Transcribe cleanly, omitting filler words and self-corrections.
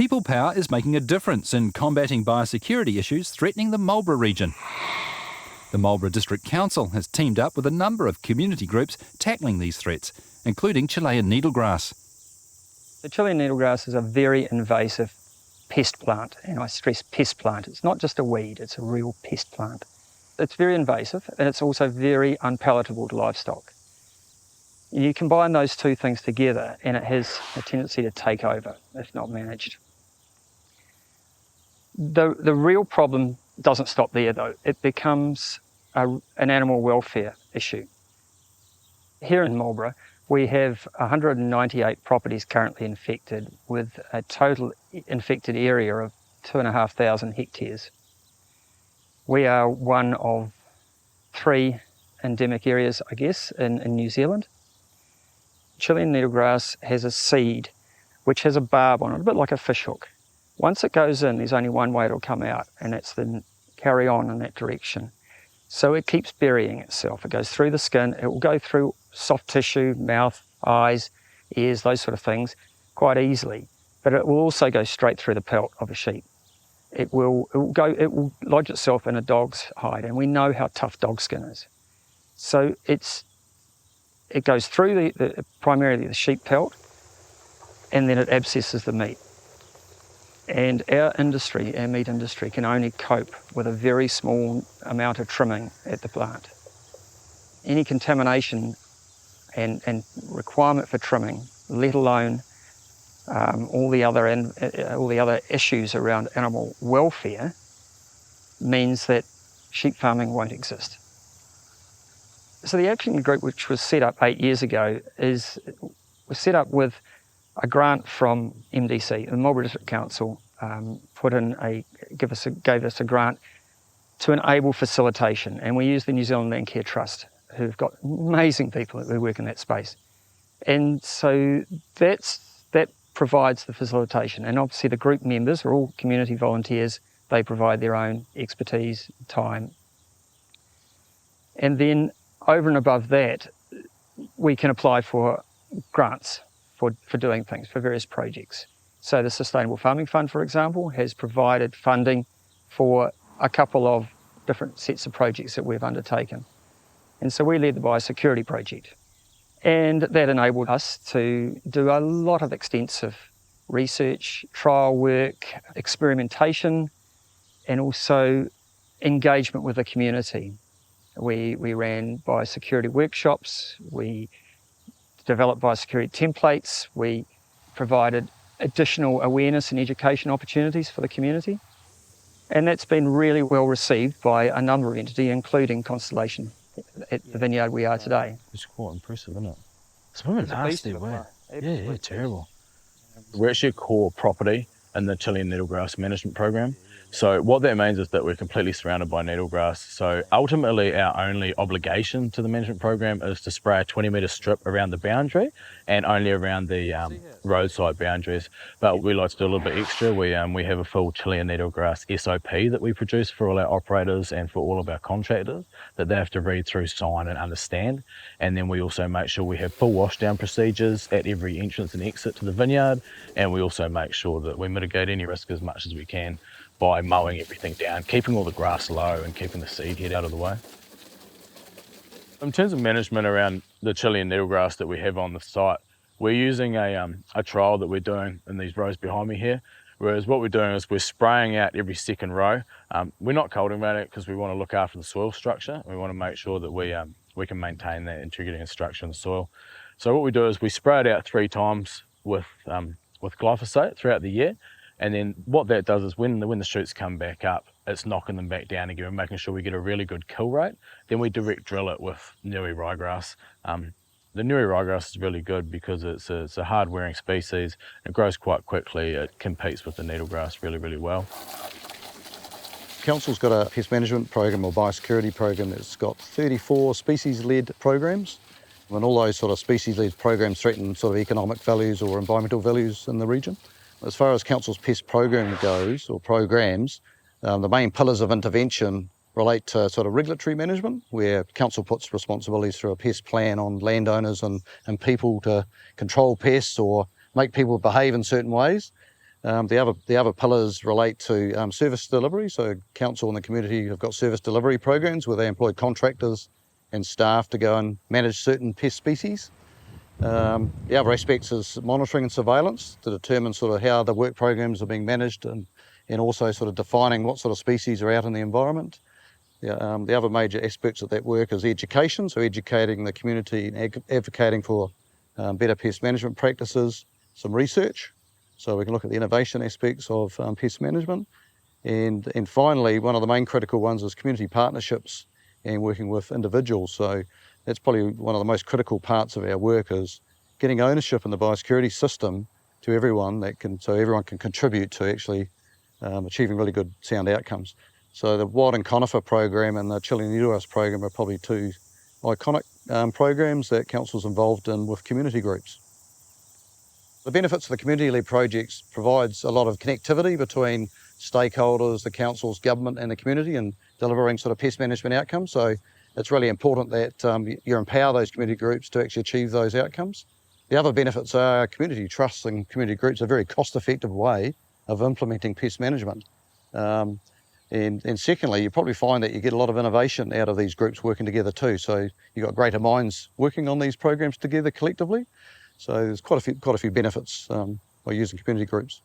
People power is making a difference in combating biosecurity issues threatening the Marlborough region. The Marlborough District Council has teamed up with a number of community groups tackling these threats, including Chilean Needle Grass. The Chilean Needle Grass is a very invasive pest plant, and I stress pest plant. It's not just a weed, it's a real pest plant. It's very invasive and it's also very unpalatable to livestock. You combine those two things together and it has a tendency to take over if not managed. The real problem doesn't stop there though. It becomes an animal welfare issue. Here in Marlborough, we have 198 properties currently infected with a total infected area of 2,500 hectares. We are one of 3 endemic areas, I guess, in New Zealand. Chilean needle grass has a seed which has a barb on it, a bit like a fish hook. Once it goes in, there's only one way it'll come out, and that's then carry on in that direction. So it keeps burying itself. It goes through the skin, it will go through soft tissue, mouth, eyes, ears, those sort of things, quite easily. But it will also go straight through the pelt of a sheep. It will lodge itself in a dog's hide, and we know how tough dog skin is. So it goes through primarily the sheep pelt, and then it abscesses the meat. And our industry, our meat industry, can only cope with a very small amount of trimming at the plant. Any contamination and requirement for trimming, let alone all the other issues around animal welfare, means that sheep farming won't exist. So the action group, which was set up 8 years ago, was set up with a grant from MDC, the Marlborough District Council, gave us a grant to enable facilitation, and we use the New Zealand Land Care Trust, who've got amazing people who work in that space, and so that provides the facilitation. And obviously the group members are all community volunteers. They provide their own expertise, time, and then over and above that, we can apply for grants for doing things, for various projects. So the Sustainable Farming Fund, for example, has provided funding for a couple of different sets of projects that we've undertaken. And so we led the Biosecurity project. And that enabled us to do a lot of extensive research, trial work, experimentation, and also engagement with the community. We ran biosecurity workshops, we developed biosecurity templates, we provided additional awareness and education opportunities for the community. And that's been really well received by a number of entities, including Constellation at the vineyard we are today. It's quite impressive, isn't it? It's really nasty, man. Yeah, terrible. We're actually a core property in the Chilean Needle Grass Management Program. So what that means is that we're completely surrounded by needle grass. So ultimately our only obligation to the management program is to spray a 20-metre strip around the boundary and only around the roadside boundaries. But we like to do a little bit extra. We have a full Chilean needle grass SOP that we produce for all our operators and for all of our contractors that they have to read through, sign and understand. And then we also make sure we have full washdown procedures at every entrance and exit to the vineyard. And we also make sure that we mitigate any risk as much as we can by mowing everything down, keeping all the grass low and keeping the seed head out of the way. In terms of management around the Chilean needle grass that we have on the site, we're using a trial that we're doing in these rows behind me here, whereas what we're doing is we're spraying out every second row. We're not cultivating it because we want to look after the soil structure. We want to make sure that we can maintain that integrity and structure in the soil. So what we do is we spray it out 3 times with glyphosate throughout the year. And then what that does is when the shoots come back up, it's knocking them back down again and making sure we get a really good kill rate. Then we direct drill it with Niue ryegrass. The Niue ryegrass is really good because it's a hard-wearing species. It grows quite quickly. It competes with the needlegrass really, really well. Council's got a pest management program or biosecurity program that's got 34 species-led programs. And all those sort of species-led programs threaten sort of economic values or environmental values in the region. As far as Council's pest program goes, or programs, the main pillars of intervention relate to sort of regulatory management, where Council puts responsibilities through a pest plan on landowners and people to control pests or make people behave in certain ways. The other pillars relate to service delivery. So council and the community have got service delivery programs where they employ contractors and staff to go and manage certain pest species. The other aspects is monitoring and surveillance to determine sort of how the work programs are being managed and also sort of defining what sort of species are out in the environment. The other major aspects of that work is education, so educating the community and advocating for better pest management practices, some research, so we can look at the innovation aspects of pest management. And finally, one of the main critical ones is community partnerships and working with individuals. So that's probably one of the most critical parts of our work, is getting ownership in the biosecurity system to everyone so everyone can contribute to actually achieving really good sound outcomes. So the Wild and Conifer program and the Chilean Needle Grass program are probably two iconic programs that council's involved in with community groups. The benefits of the community-led projects provides a lot of connectivity between stakeholders, the council's government and the community in delivering sort of pest management outcomes. So it's really important that you empower those community groups to actually achieve those outcomes. The other benefits are community trusts and community groups are a very cost-effective way of implementing pest management. And secondly, you probably find that you get a lot of innovation out of these groups working together too. So you've got greater minds working on these programs together collectively. So there's quite a few benefits by using community groups.